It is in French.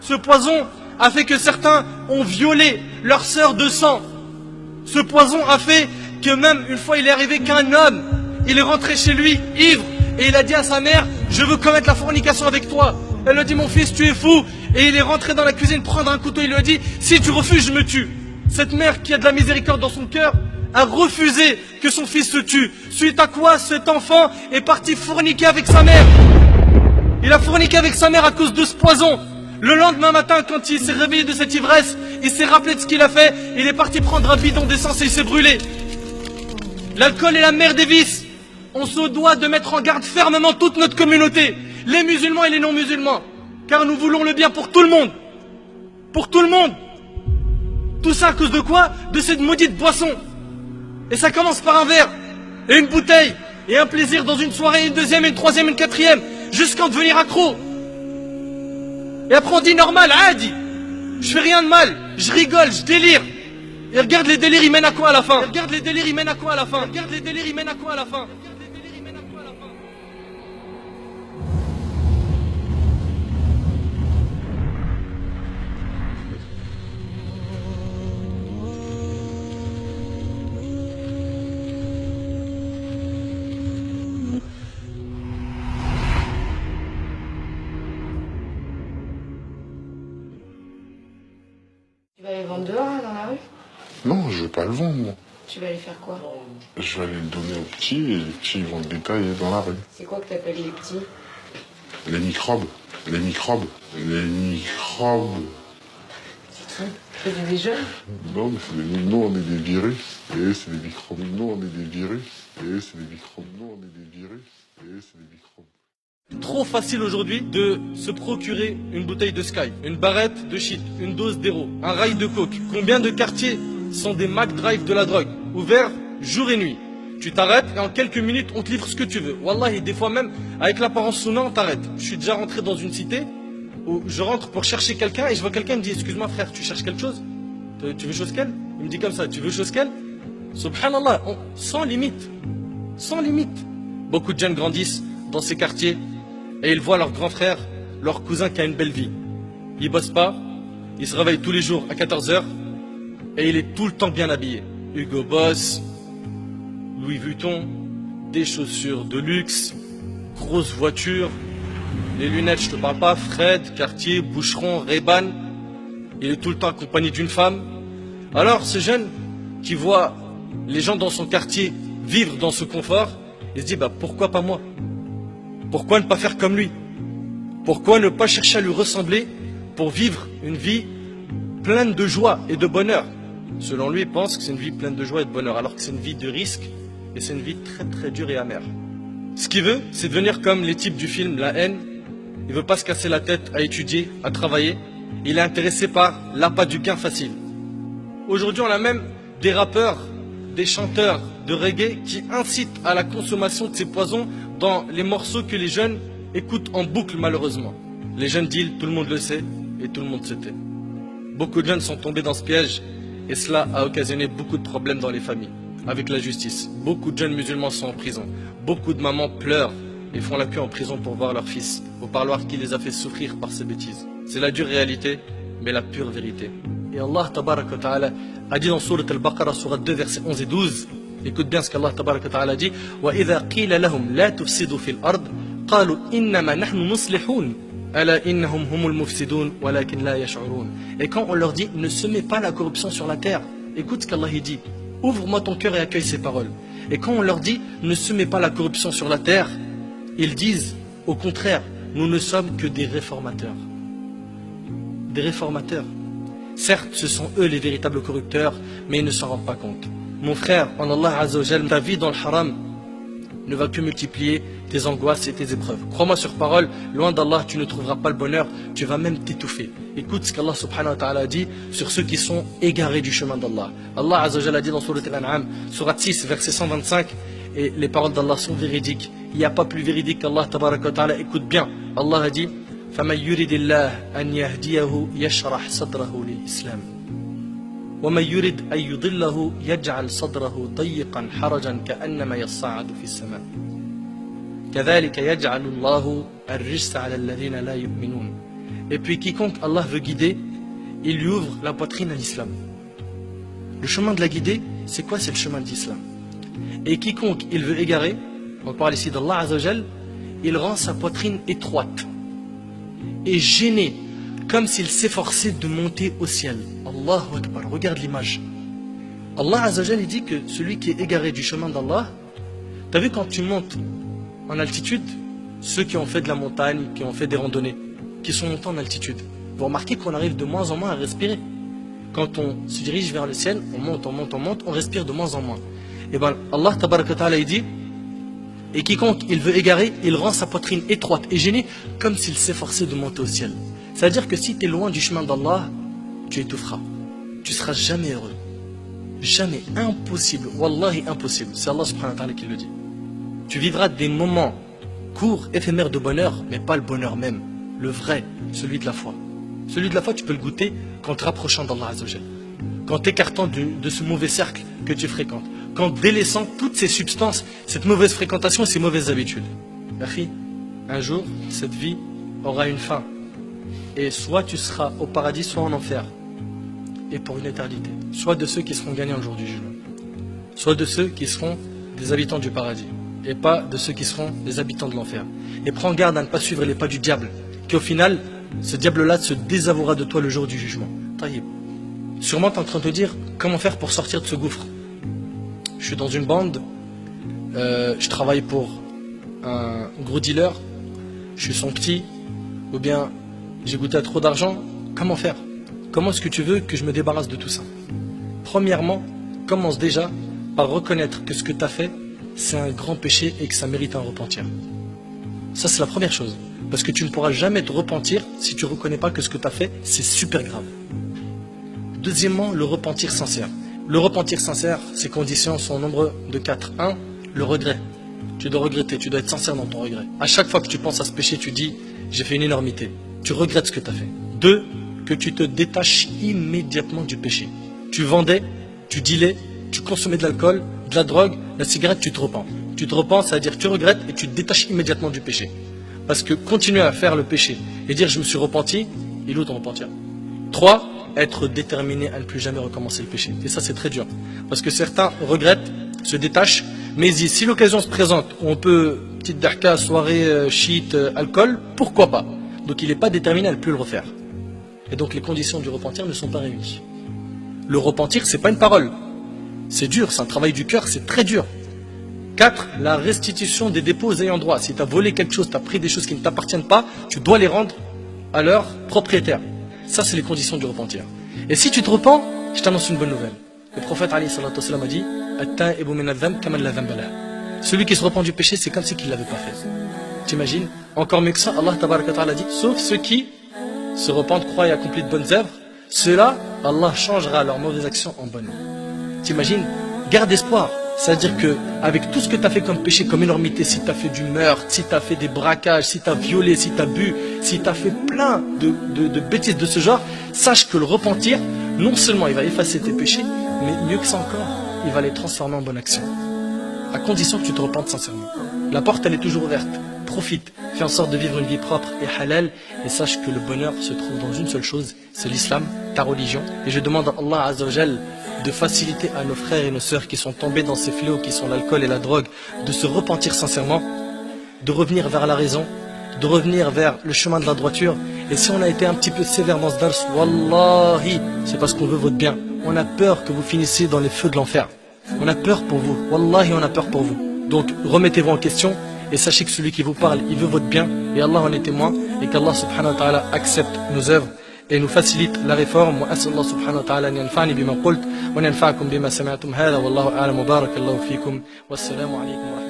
Ce poison a fait que certains ont violé leur sœur de sang. Ce poison a fait que même une fois il est arrivé qu'un homme, il est rentré chez lui ivre et il a dit à sa mère, je veux commettre la fornication avec toi. Elle lui a dit, mon fils, tu es fou. Et il est rentré dans la cuisine prendre un couteau, il lui a dit, si tu refuses, je me tue. Cette mère qui a de la miséricorde dans son cœur a refusé que son fils se tue. Suite à quoi cet enfant est parti forniquer avec sa mère. Il a forniqué avec sa mère à cause de ce poison. Le lendemain matin, quand il s'est réveillé de cette ivresse, il s'est rappelé de ce qu'il a fait. Il est parti prendre un bidon d'essence et il s'est brûlé. L'alcool est la mère des vices. On se doit de mettre en garde fermement toute notre communauté, les musulmans et les non-musulmans, car nous voulons le bien pour tout le monde. Pour tout le monde. Tout ça à cause de quoi? De cette maudite boisson. Et ça commence par un verre, et une bouteille, et un plaisir dans une soirée, une deuxième, une troisième, une quatrième, jusqu'à en devenir accro. Et après on dit normal, adi. Je fais rien de mal, je rigole, je délire. Et regarde les délires, ils mènent à quoi à la fin? Regarde les délires, ils mènent à quoi à la fin? Regarde les délires, ils mènent à quoi à la fin? Tu vas les vendre dehors, là, dans la rue? Non, je vais pas le vendre, moi. Tu vas aller faire quoi? Je vais aller le donner aux petits et les petits vont le détailler dans la rue. C'est quoi que t'appelles les petits? Les microbes. Les microbes. Les microbes. C'est qui? C'est des jeunes? Non, mais c'est des... Nous, on est des virus. Et eux, c'est des microbes. Nous, on est des virus. Et eux, c'est des microbes. Nous, on est des virus. Et eux, c'est des microbes. Trop facile aujourd'hui de se procurer une bouteille de Sky, une barrette de shit, une dose d'héro, un rail de coke. Combien de quartiers sont des McDrive de la drogue, ouverts jour et nuit? Tu t'arrêtes et en quelques minutes on te livre ce que tu veux. Wallahi, des fois même avec l'apparence souna on t'arrête. Je suis déjà rentré dans une cité où je rentre pour chercher quelqu'un et je vois quelqu'un me dit, excuse-moi frère, tu cherches quelque chose? Tu veux chose qu'elle? Il me dit comme ça, tu veux chose qu'elle? Subhanallah, sans limite. Sans limite. Beaucoup de jeunes grandissent dans ces quartiers et ils voient leur grand frère, leur cousin qui a une belle vie. Il bosse pas, il se réveille tous les jours à 14 h et il est tout le temps bien habillé. Hugo Boss, Louis Vuitton, des chaussures de luxe, grosse voiture, les lunettes, je te parle pas, Fred, Cartier, Boucheron, Ray-Ban. Il est tout le temps accompagné d'une femme. Alors ce jeune qui voit les gens dans son quartier vivre dans ce confort, il se dit bah pourquoi pas moi? Pourquoi ne pas faire comme lui? Pourquoi ne pas chercher à lui ressembler pour vivre une vie pleine de joie et de bonheur? Selon lui, il pense que c'est une vie pleine de joie et de bonheur, alors que c'est une vie de risque et c'est une vie très très dure et amère. Ce qu'il veut, c'est devenir comme les types du film La Haine. Il veut pas se casser la tête à étudier, à travailler. Il est intéressé par l'appât du gain facile. Aujourd'hui, on a même des rappeurs, des chanteurs de reggae qui incitent à la consommation de ces poisons dans les morceaux que les jeunes écoutent en boucle malheureusement. Les jeunes deals, tout le monde le sait et tout le monde se tait. Beaucoup de jeunes sont tombés dans ce piège et cela a occasionné beaucoup de problèmes dans les familles, avec la justice. Beaucoup de jeunes musulmans sont en prison. Beaucoup de mamans pleurent et font la queue en prison pour voir leur fils, au parloir qui les a fait souffrir par ces bêtises. C'est la dure réalité, mais la pure vérité. Et Allah tabaraka wa ta'ala a dit dans Sourate Al-Baqarah, Sourate 2, versets 11 et 12, écoute bien ce qu'Allah tabaraka wa ta'ala dit, وَإِذَا قِيلَ لَهُمْ لَا تُفْسِدُوا فِي الْأَرْضِ قَالُوا إِنَّمَا نَحْنُ مُصْلِحُونَ أَلَا إِنَّهُمْ هُمُ الْمُفْسِدُونَ وَلَكِنْ لَا يَشْعُرُونَ. Et quand on leur dit, ne semez pas la corruption sur la terre, écoute ce qu'Allah dit, ouvre-moi ton cœur et accueille ces paroles. Et quand on leur dit, ne semez pas la corruption sur la terre, ils disent, au contraire, nous ne sommes que des réformateurs. Des réformateurs. Certes, ce sont eux les véritables corrupteurs, mais ils ne s'en rendent pas compte. Mon frère, en Allah Azza wa Jal, ta vie dans le haram ne va que multiplier tes angoisses et tes épreuves. Crois-moi sur parole, loin d'Allah, tu ne trouveras pas le bonheur, tu vas même t'étouffer. Écoute ce qu'Allah subhanahu wa ta'ala dit sur ceux qui sont égarés du chemin d'Allah. Allah Azza wa Jal a dit dans Sourate Al-An'am, Sourate 6, verset 125, et les paroles d'Allah sont véridiques. Il n'y a pas plus véridique qu'Allah tabaraka wa ta'ala. Écoute bien, Allah a dit, فَمَنْ يُرِدِ اللَّهَ أَنْ يَهْدِيَهُ يَشْرَحْ صَدْرَهُ لِلْإِسْلَامِ وَمَنْ يُرِدْ أَنْ يُضِلَّهُ يَجْعَلْ صَدْرَهُ ضَيِّقًا حَرَجًا كَأَنَّمَا يَصَّعَّدُ فِي السَّمَاءِ كَذَلِكَ يَجْعَلُ اللَّهُ الرِّجْسَ عَلَى الَّذِينَ لَا يُؤْمِنُونَ. Et puis quiconque Allah veut guider, il lui ouvre la poitrine à l'islam. Le chemin de la guidée, c'est quoi? C'est le chemin de l'islam. Et quiconque il veut égarer, on parle ici d'Allah Azzawajal, il rend sa poitrine étroite et gênée, comme s'il s'efforçait de monter au ciel. Allahu Akbar, regarde l'image. Allah Azzawajal, il dit que celui qui est égaré du chemin d'Allah, t'as vu quand tu montes en altitude, ceux qui ont fait de la montagne, qui ont fait des randonnées, qui sont montés en altitude, vous remarquez qu'on arrive de moins en moins à respirer. Quand on se dirige vers le ciel, on monte, on respire de moins en moins. Et bien Allah Tabaraka Ta'ala il dit, et quiconque il veut égarer, il rend sa poitrine étroite et gênée, comme s'il s'efforçait de monter au ciel. C'est-à-dire que si tu es loin du chemin d'Allah, tu étoufferas. Tu seras jamais heureux. Jamais. Impossible. Wallahi impossible. C'est Allah subhanahu wa ta'ala qui le dit. Tu vivras des moments courts, éphémères de bonheur, mais pas le bonheur même. Le vrai, celui de la foi. Celui de la foi, tu peux le goûter qu'en te rapprochant d'Allah Azzawajal. Qu'en t'écartant de ce mauvais cercle que tu fréquentes. Qu'en délaissant toutes ces substances, cette mauvaise fréquentation et ces mauvaises habitudes. Ma fille, un jour, cette vie aura une fin. Et soit tu seras au paradis, soit en enfer. Et pour une éternité. Soit de ceux qui seront gagnants le jour du jugement. Soit de ceux qui seront des habitants du paradis. Et pas de ceux qui seront des habitants de l'enfer. Et prends garde à ne pas suivre les pas du diable. Qui au final, ce diable-là se désavouera de toi le jour du jugement. Taïb. Sûrement tu es en train de te dire comment faire pour sortir de ce gouffre. Je suis dans une bande, je travaille pour un gros dealer, je suis son petit, ou bien j'ai goûté à trop d'argent. Comment faire? Comment est-ce que tu veux que je me débarrasse de tout ça? Premièrement, commence déjà par reconnaître que ce que tu as fait, c'est un grand péché et que ça mérite un repentir. Ça c'est la première chose. Parce que tu ne pourras jamais te repentir si tu ne reconnais pas que ce que tu as fait, c'est super grave. Deuxièmement, le repentir sincère. Le repentir sincère, ses conditions sont au nombre de 4. 1. Le regret. Tu dois regretter, tu dois être sincère dans ton regret. À chaque fois que tu penses à ce péché, tu dis « j'ai fait une énormité ». Tu regrettes ce que tu as fait. 2. Que tu te détaches immédiatement du péché. Tu vendais, tu dealais, tu consommais de l'alcool, de la drogue, la cigarette, tu te repens. Tu te repens, ça veut dire que tu regrettes et tu te détaches immédiatement du péché. Parce que continuer à faire le péché et dire je me suis repenti, il est où ton repentir? 3. Être déterminé à ne plus jamais recommencer le péché. Et ça c'est très dur. Parce que certains regrettent, se détachent, mais disent si l'occasion se présente, où on peut, petite darka, soirée, shit, alcool, pourquoi pas? Donc il n'est pas déterminé à ne plus le refaire. Et donc les conditions du repentir ne sont pas réunies. Le repentir, c'est pas une parole. C'est dur, c'est un travail du cœur, c'est très dur. 4. La restitution des dépôts ayant droit. Si tu as volé quelque chose, tu as pris des choses qui ne t'appartiennent pas, tu dois les rendre à leur propriétaire. Ça, c'est les conditions du repentir. Et si tu te repens, je t'annonce une bonne nouvelle. Le prophète a dit celui qui se repent du péché, c'est comme si il ne l'avait pas fait. T'imagines? Encore mieux que ça, Allah Ta'ala dit sauf ceux qui se repentent, croient et accomplissent de bonnes œuvres, ceux-là, Allah changera leurs mauvaises actions en bonnes. T'imagines? Garde espoir. C'est-à-dire que avec tout ce que tu as fait comme péché, comme énormité, si tu as fait du meurtre, si tu as fait des braquages, si tu as violé, si tu as bu, si tu as fait plein de bêtises de ce genre, sache que le repentir, non seulement il va effacer tes péchés, mais mieux que ça encore, il va les transformer en bonne action. À condition que tu te repentes sincèrement. La porte, elle est toujours ouverte. Profite, fais en sorte de vivre une vie propre et halal, et sache que le bonheur se trouve dans une seule chose, c'est l'islam, ta religion. Et je demande à Allah Azzawajal de faciliter à nos frères et nos sœurs qui sont tombés dans ces fléaux qui sont l'alcool et la drogue, de se repentir sincèrement, de revenir vers la raison, de revenir vers le chemin de la droiture. Et si on a été un petit peu sévère dans ce dars, wallahi, c'est parce qu'on veut votre bien. On a peur que vous finissiez dans les feux de l'enfer. On a peur pour vous, wallahi on a peur pour vous. Donc remettez-vous en question et sachez que celui qui vous parle, il veut votre bien et Allah en est témoin et qu'Allah subhanahu wa ta'ala accepte nos œuvres et nous facilite la réforme. وأسأل الله سبحانه وتعالى أن ينفعني بما قلت وأن ينفعكم بما سمعتم هذا والله أعلم وبارك الله فيكم والسلام عليكم ورحمة الله.